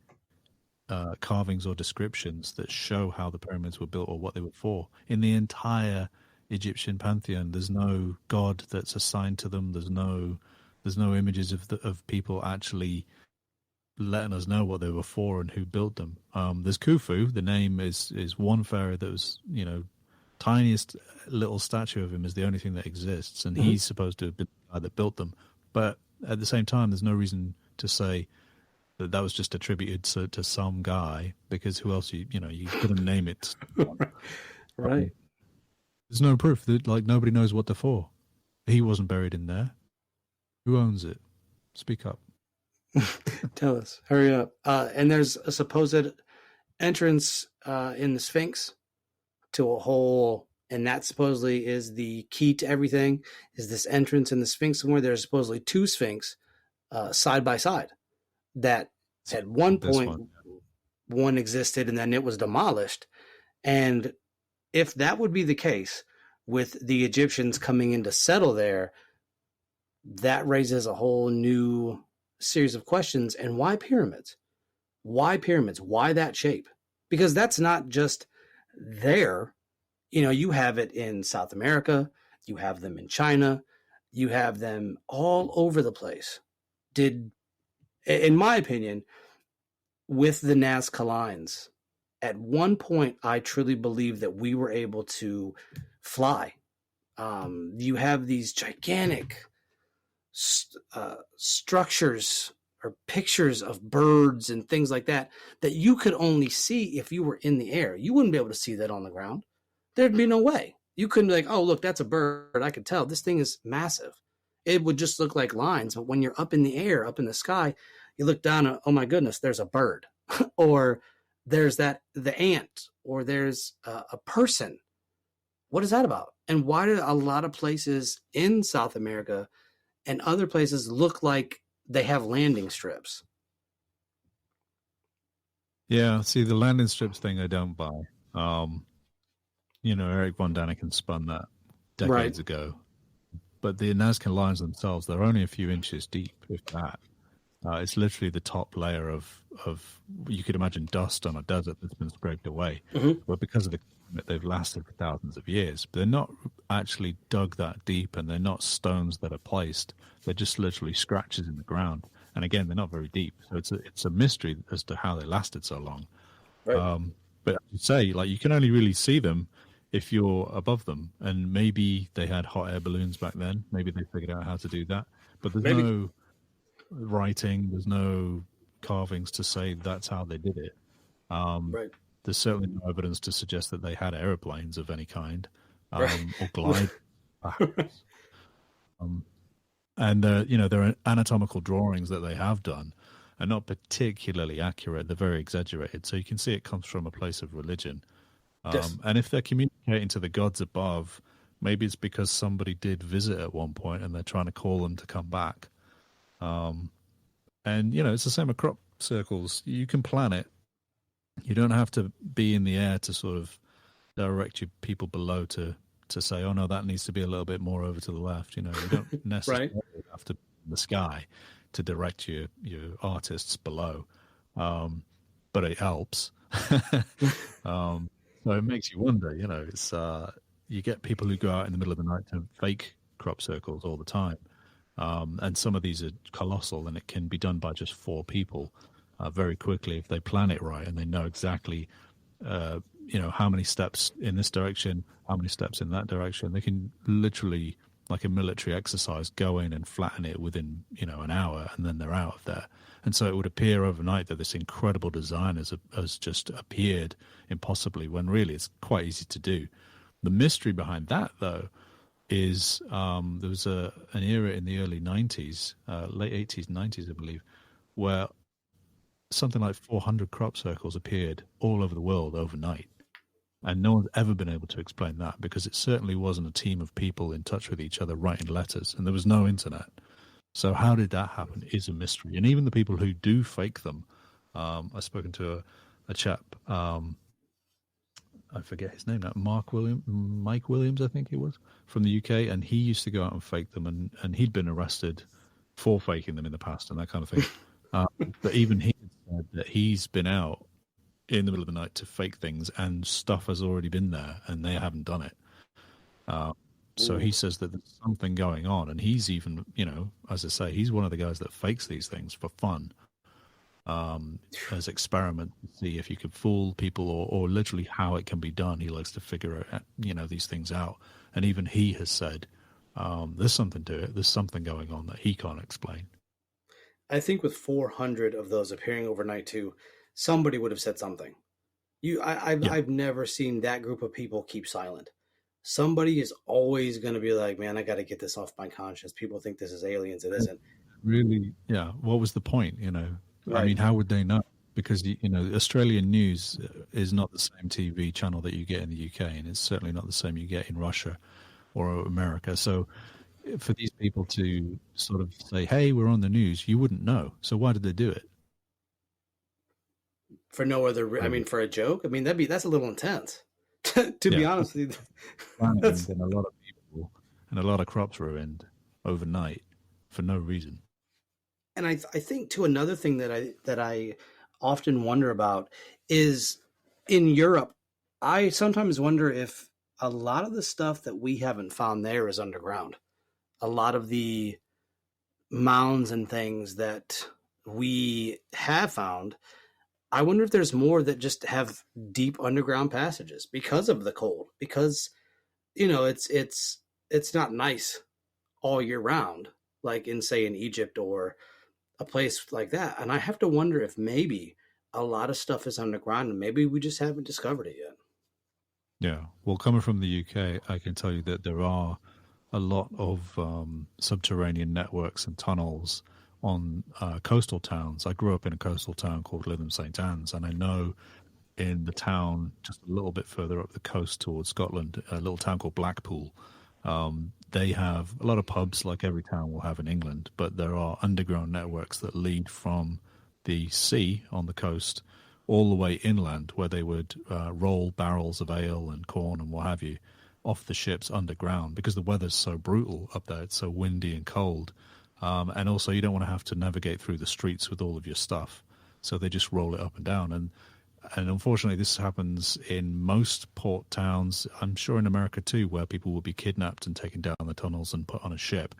carvings or descriptions that show how the pyramids were built or what they were for. In the entire Egyptian pantheon, there's no god that's assigned to them. There's no images of people actually letting us know what they were for and who built them. There's Khufu. The name is one pharaoh that was, tiniest little statue of him is the only thing that exists, and he's supposed to have been the guy that built them. But at the same time, there's no reason to say that was just attributed to some guy, because who else you couldn't name it. right. There's no proof that nobody knows what they're for. He wasn't buried in there. Who owns it? Speak up. Tell us, hurry up. And there's a supposed entrance in the Sphinx to a hole, and that supposedly is the key to everything. Is this entrance in the Sphinx somewhere? There's supposedly two Sphinx side by side that at one point one existed and then it was demolished. And if that would be the case with the Egyptians coming in to settle there, that raises a whole new series of questions. And why pyramids? Why pyramids? Why that shape? Because that's not just there. You have it in South America. You have them in China. You have them all over the place. In my opinion, with the Nazca lines, at one point, I truly believe that we were able to fly. You have these gigantic structures or pictures of birds and things like that you could only see if you were in the air. You wouldn't be able to see that on the ground. There'd be no way. You couldn't be like, oh, look, that's a bird. I could tell this thing is massive. it would just look like lines. But when you're up in the air, up in the sky, you look down and, oh my goodness, there's a bird or there's the ant or there's a person. What is that about? And why do a lot of places in South America and other places look like they have landing strips? Yeah, see, the landing strips thing I don't buy. Eric von Daniken spun that decades ago. But the Nazca lines themselves, they're only a few inches deep, if that. It's literally the top layer of you could imagine dust on a desert that's been scraped away. Mm-hmm. But because of the climate, they've lasted for thousands of years. But they're not actually dug that deep, and they're not stones that are placed. They're just literally scratches in the ground. And again, they're not very deep. So it's a mystery as to how they lasted so long. Right. But as you say, you can only really see them if you're above them. And maybe they had hot air balloons back then. Maybe they figured out how to do that. But there's no writing, there's no carvings to say that's how they did it. Right. There's certainly no evidence to suggest that they had airplanes of any kind or glide. And their anatomical drawings that they have done are not particularly accurate. They're very exaggerated. So you can see it comes from a place of religion. Yes. And if they're communicating to the gods above, maybe it's because somebody did visit at one point and they're trying to call them to come back. It's the same with crop circles. You can plan it. You don't have to be in the air to sort of direct your people below to say, oh no, that needs to be a little bit more over to the left. You don't necessarily have to be in the sky to direct your artists below. But it helps. So it makes you wonder, it's you get people who go out in the middle of the night to fake crop circles all the time. And some of these are colossal, and it can be done by just 4 people very quickly if they plan it right and they know exactly how many steps in this direction, how many steps in that direction. They can literally, like a military exercise, go in and flatten it within an hour, and then they're out of there. And so it would appear overnight that this incredible design has just appeared impossibly, when really it's quite easy to do. The mystery behind that, though, is there was an era in the early 90s, late 80s, 90s, I believe, where something like 400 crop circles appeared all over the world overnight. And no one's ever been able to explain that, because it certainly wasn't a team of people in touch with each other writing letters, and there was no internet. So how did that happen is a mystery. And even the people who do fake them, I've spoken to a chap, I forget his name now, Mike Williams, I think he was, from the UK, and he used to go out and fake them, and he'd been arrested for faking them in the past and that kind of thing. But even he said that he's been out in the middle of the night to fake things, and stuff has already been there, and they haven't done it. So he says that there's something going on, and he's even, as I say, he's one of the guys that fakes these things for fun, as experiment to see if you could fool people, or literally how it can be done. He likes to figure out, these things out, and even he has said there's something to it. There's something going on that he can't explain. I think with 400 of those appearing overnight too, somebody would have said something. I've never seen that group of people keep silent. Somebody is always going to be like, man, I got to get this off my conscience. People think this is aliens. It isn't. Really? Yeah. What was the point? Right. I mean, how would they know? Because, Australian news is not the same TV channel that you get in the UK, and it's certainly not the same you get in Russia or America. So for these people to sort of say, hey, we're on the news, you wouldn't know. So why did they do it? For no other, for a joke? That's a little intense. to be honest with you. That's a lot of people and a lot of crops ruined overnight for no reason. And I think too, another thing that I often wonder about is in Europe, I sometimes wonder if a lot of the stuff that we haven't found there is underground. A lot of the mounds and things that we have found, I wonder if there's more that just have deep underground passages because of the cold, because, it's not nice all year round, like in Egypt or a place like that. And I have to wonder if maybe a lot of stuff is underground and maybe we just haven't discovered it yet. Yeah. Well, coming from the UK, I can tell you that there are a lot of subterranean networks and tunnels on coastal towns. I grew up in a coastal town called Lytham St. Anne's, and I know in the town just a little bit further up the coast towards Scotland, a little town called Blackpool. They have a lot of pubs like every town will have in England, but there are underground networks that lead from the sea on the coast all the way inland, where they would roll barrels of ale and corn and what have you off the ships underground, because the weather's so brutal up there. It's so windy and cold. And also you don't want to have to navigate through the streets with all of your stuff. So they just roll it up and down. And unfortunately, this happens in most port towns, I'm sure in America too, where people will be kidnapped and taken down the tunnels and put on a ship.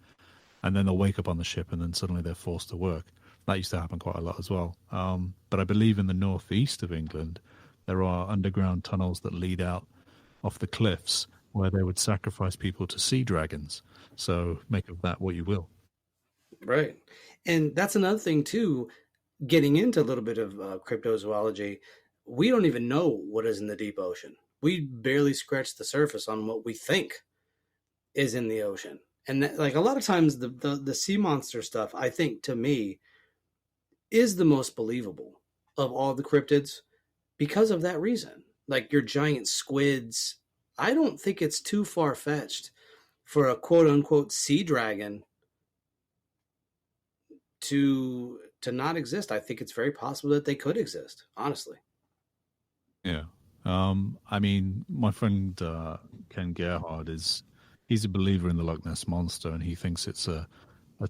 And then they'll wake up on the ship and then suddenly they're forced to work. That used to happen quite a lot as well. But I believe in the northeast of England, there are underground tunnels that lead out off the cliffs where they would sacrifice people to sea dragons. So make of that what you will. Right. And that's another thing too, getting into a little bit of cryptozoology. We don't even know what is in the deep ocean. We barely scratch the surface on what we think is in the ocean. And that, like a lot of times the sea monster stuff, I think to me is the most believable of all the cryptids because of that reason. Like your giant squids, I don't think it's too far-fetched for a quote-unquote sea dragon to not exist. I think it's very possible that they could exist, honestly. Yeah. I mean, my friend Ken Gerhard he's a believer in the Loch Ness Monster, and he thinks it's a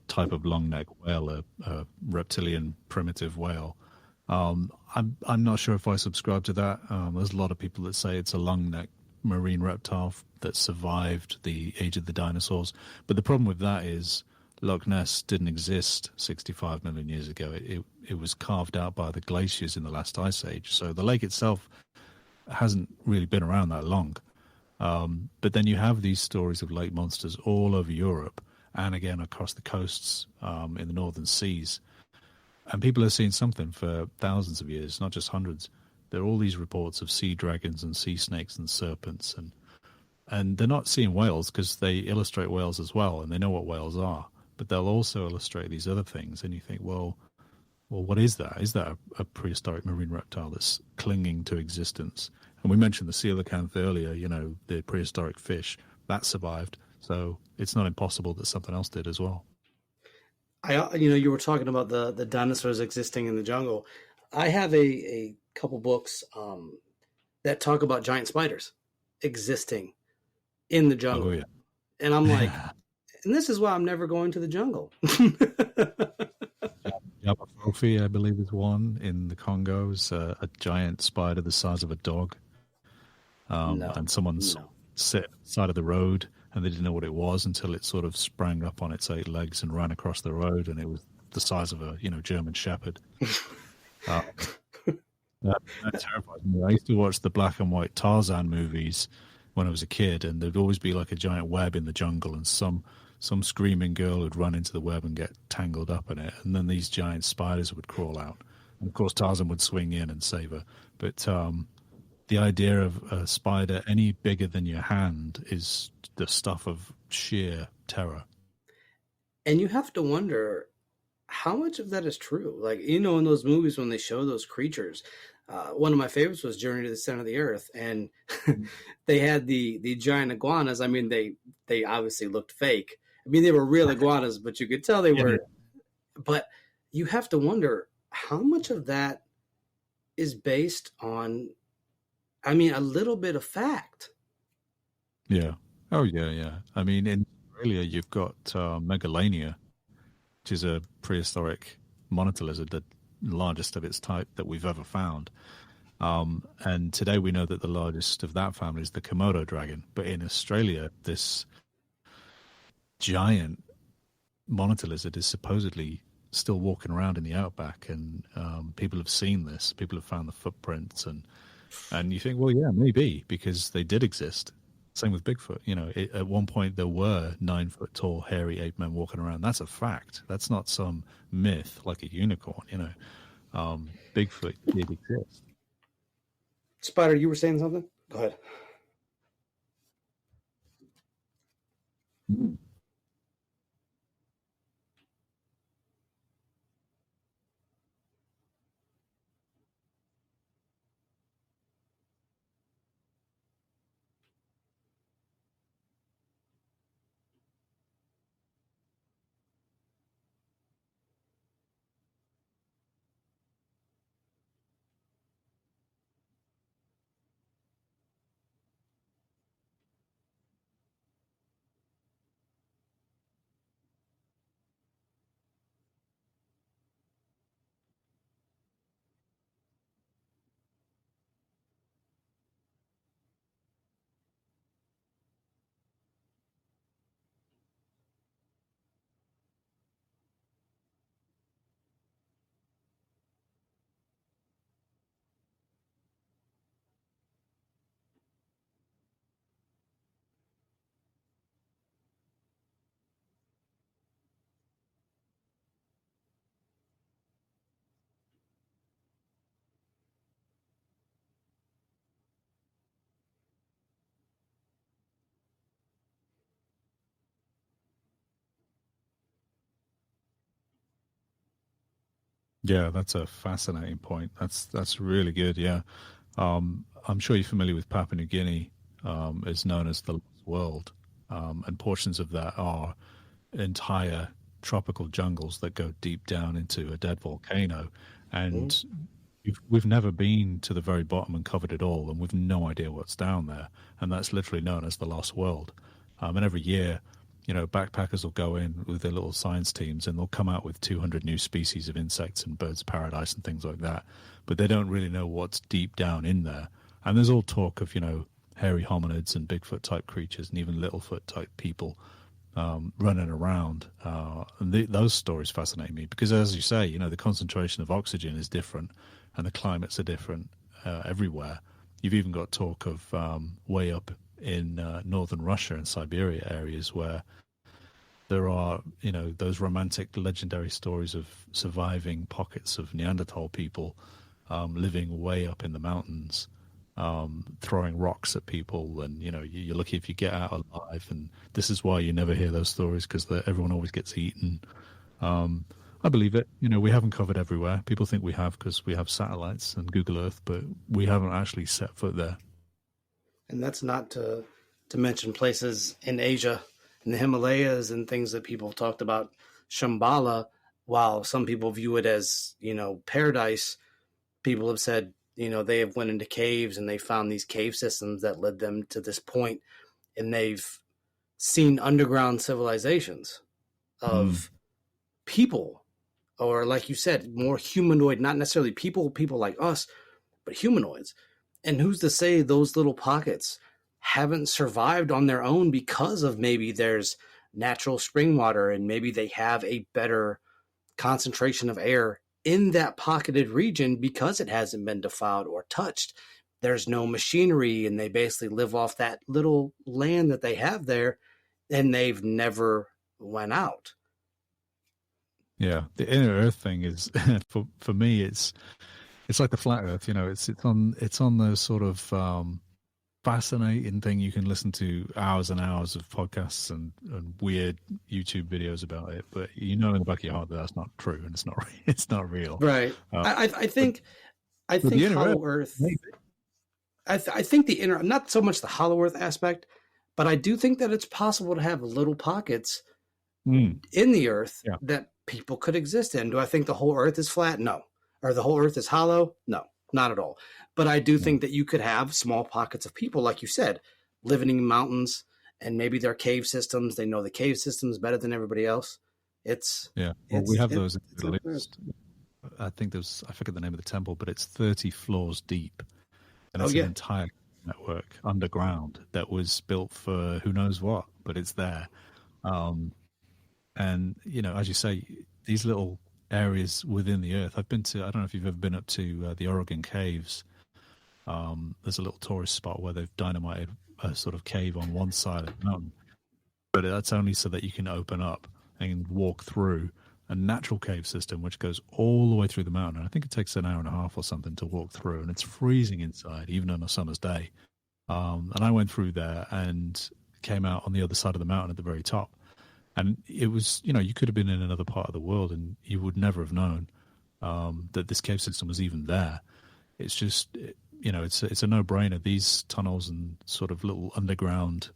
type of long neck whale, a reptilian primitive whale. I'm not sure if I subscribe to that. There's a lot of people that say it's a long neck marine reptile that survived the age of the dinosaurs. But the problem with that is Loch Ness didn't exist 65 million years ago. It was carved out by the glaciers in the last ice age. So the lake itself hasn't really been around that long. But then you have these stories of lake monsters all over Europe and again across the coasts in the northern seas. And people have seen something for thousands of years, not just hundreds. There are all these reports of sea dragons and sea snakes and serpents. And they're not seeing whales because they illustrate whales as well, and they know what whales are. But they'll also illustrate these other things. And you think, well, what is that? Is that a prehistoric marine reptile that's clinging to existence? And we mentioned the coelacanth earlier, the prehistoric fish, that survived. So it's not impossible that something else did as well. You were talking about the dinosaurs existing in the jungle. I have a couple books that talk about giant spiders existing in the jungle. Oh, yeah. And I'm like, and this is why I'm never going to the jungle. Yabafofi, I believe, is one in the Congos, a giant spider the size of a dog. And someone's sit side of the road and they didn't know what it was until it sort of sprang up on its 8 legs and ran across the road, and it was the size of a German Shepherd. That terrifies me. I used to watch the black and white Tarzan movies when I was a kid, and there'd always be like a giant web in the jungle, and some screaming girl would run into the web and get tangled up in it, and then these giant spiders would crawl out. And of course, Tarzan would swing in and save her. But the idea of a spider any bigger than your hand is the stuff of sheer terror. And you have to wonder how much of that is true. Like, in those movies when they show those creatures, one of my favorites was Journey to the Center of the Earth, and they had the giant iguanas. I mean, they obviously looked fake. I mean, they were real iguanas, but you could tell they were. But you have to wonder how much of that is based on, a little bit of fact. Yeah. Oh, yeah. I mean, in Australia, you've got Megalania, which is a prehistoric monitor lizard, the largest of its type that we've ever found. And today we know that the largest of that family is the Komodo dragon. But in Australia, this giant monitor lizard is supposedly still walking around in the outback, and people have seen this. People have found the footprints, and you think, well, yeah, maybe, because they did exist. Same with Bigfoot. At one point there were 9-foot tall, hairy ape men walking around. That's a fact. That's not some myth like a unicorn. Bigfoot did exist. Spider, you were saying something? Go ahead. Yeah, that's a fascinating point. That's really good. Yeah, I'm sure you're familiar with Papua New Guinea. Is known as the Lost World, and portions of that are entire tropical jungles that go deep down into a dead volcano, Mm. and we've never been to the very bottom and covered it all, and we've no idea what's down there, and that's literally known as the Lost World. And every year, backpackers will go in with their little science teams, and they'll come out with 200 new species of insects and birds of paradise and things like that, but they don't really know what's deep down in there. And there's all talk of hairy hominids and Bigfoot type creatures and even Littlefoot type people running around. And those stories fascinate me because, as you say, the concentration of oxygen is different and the climates are different everywhere. You've even got talk of way up in northern Russia and Siberia areas where there are, those romantic, legendary stories of surviving pockets of Neanderthal people living way up in the mountains, throwing rocks at people, and you're lucky if you get out alive. And this is why you never hear those stories because everyone always gets eaten. I believe it. We haven't covered everywhere. People think we have because we have satellites and Google Earth, but we haven't actually set foot there. And that's not to mention places in Asia, in the Himalayas, and things that people talked about. Shambhala, while some people view it as paradise, people have said they have went into caves and they found these cave systems that led them to this point, and they've seen underground civilizations of people, or like you said, more humanoid, not necessarily people like us, but humanoids. And who's to say those little pockets haven't survived on their own because of maybe there's natural spring water and maybe they have a better concentration of air in that pocketed region because it hasn't been defiled or touched. There's no machinery and they basically live off that little land that they have there, and they've never went out. Yeah, the inner Earth thing is for me, it's like the flat Earth. It's on those sort of fascinating thing. You can listen to hours and hours of podcasts and weird YouTube videos about it, but in the back of your heart that that's not true and it's not real. Right. I think Hollow Earth. I think the inner, not so much the Hollow Earth aspect, but I do think that it's possible to have little pockets in the Earth that people could exist in. Do I think the whole Earth is flat? No. Or the whole Earth is hollow? No, not at all. But I do think that you could have small pockets of people, like you said, living in mountains, and maybe they're cave systems. They know the cave systems better than everybody else. We have those in the Middle East. I think I forget the name of the temple, but it's 30 floors deep. And it's an entire network underground that was built for who knows what, but it's there. And, as you say, these little areas within the Earth, I don't know if you've ever been up to the Oregon caves. There's a little tourist spot where they've dynamited a sort of cave on one side of the mountain. But that's only so that you can open up and walk through a natural cave system, which goes all the way through the mountain. And I think it takes an hour and a half or something to walk through, and it's freezing inside, even on a summer's day. And I went through there, and came out on the other side of the mountain at the very top. And it was, you could have been in another part of the world and you would never have known that this cave system was even there. It's just, it's a no-brainer. These tunnels and sort of little underground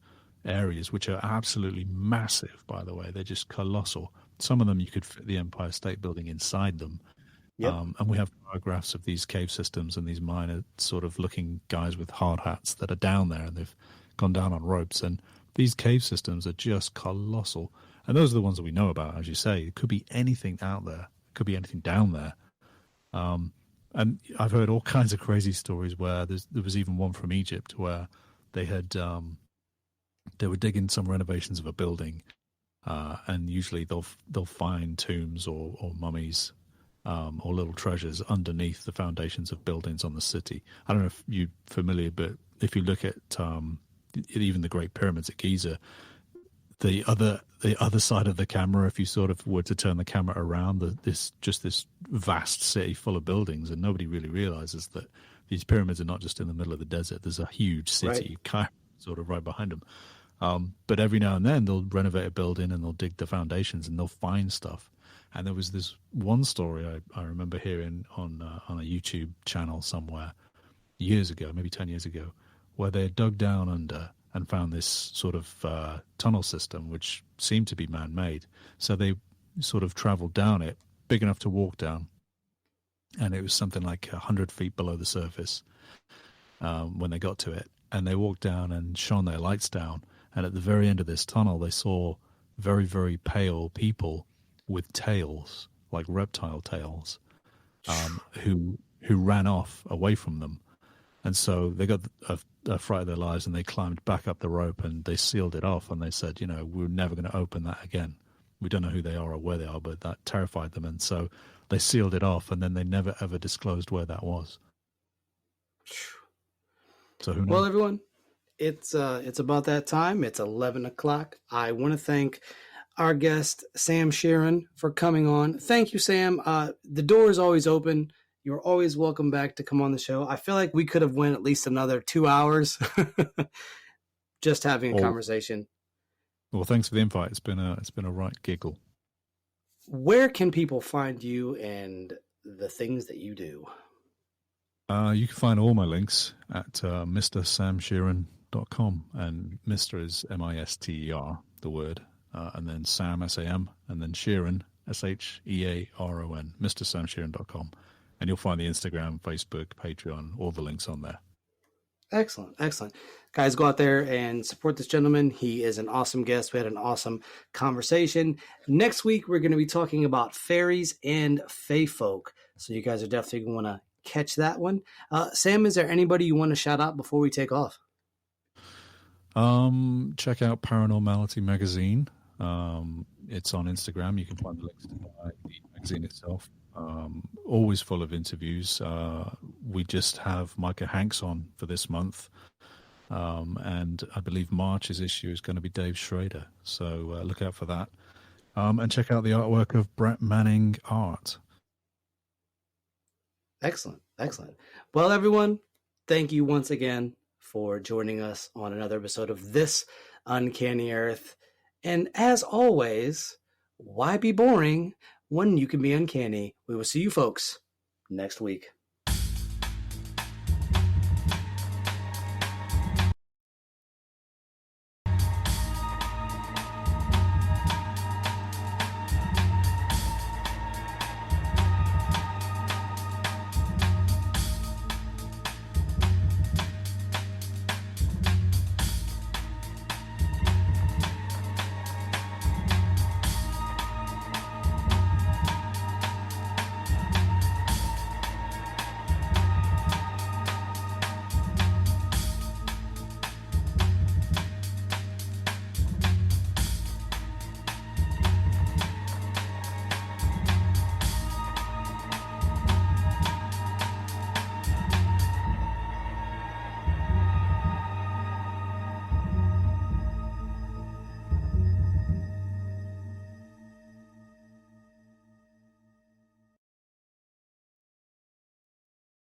areas, which are absolutely massive, by the way, they're just colossal. Some of them you could fit the Empire State Building inside them. Yep. And we have photographs of these cave systems and these minor sort of looking guys with hard hats that are down there, and they've gone down on ropes. And these cave systems are just colossal. And those are the ones that we know about, as you say. It could be anything out there. It could be anything down there. And I've heard all kinds of crazy stories where there was even one from Egypt where they had they were digging some renovations of a building, and usually they'll find tombs or mummies or little treasures underneath the foundations of buildings on the city. I don't know if you're familiar, but if you look at even the Great Pyramids at Giza, the other side of the camera, if you sort of were to turn the camera around, this vast city full of buildings, and nobody really realizes that these pyramids are not just in the middle of the desert. There's a huge city, right, sort of right behind them. But every now and then they'll renovate a building and they'll dig the foundations and they'll find stuff. And there was this one story I remember hearing on a YouTube channel somewhere years ago, maybe 10 years ago, where they had dug down under and found this sort of tunnel system, which seemed to be man-made. So they sort of traveled down it, big enough to walk down, and it was something like 100 feet below the surface when they got to it. And they walked down and shone their lights down, and at the very end of this tunnel, they saw very, very pale people with tails, like reptile tails, who ran off away from them. And so they got a fright of their lives, and they climbed back up the rope and they sealed it off. And they said, we're never going to open that again. We don't know who they are or where they are, but that terrified them. And so they sealed it off, and then they never, ever disclosed where that was. So who knows? Well, everyone, it's about that time. It's 11 o'clock. I want to thank our guest, Sam Shearon, for coming on. Thank you, Sam. The door is always open. You're always welcome back to come on the show. I feel like we could have went at least another 2 hours just having a conversation. Well, thanks for the invite. It's been a right giggle. Where can people find you and the things that you do? You can find all my links at mrsamshearon.com, and Mr. is MISTER, the word, and then Sam, SAM, and then Shearon, SHEARON, mrsamshearon.com. And you'll find the Instagram, Facebook, Patreon, all the links on there. Excellent. Excellent. Guys, go out there and support this gentleman. He is an awesome guest. We had an awesome conversation. Next week, we're going to be talking about fairies and fae folk. So you guys are definitely going to want to catch that one. Sam, is there anybody you want to shout out before we take off? Check out Paranormality Magazine. It's on Instagram. You can find the links to the magazine itself. Always full of interviews. We just have Micah Hanks on for this month, and I believe March's issue is going to be Dave Schrader, so look out for that, and check out the artwork of Brett Manning Art. Excellent. Well, everyone, thank you once again for joining us on another episode of This Uncanny Earth, and as always, why be boring when you can be uncanny? We will see you folks next week.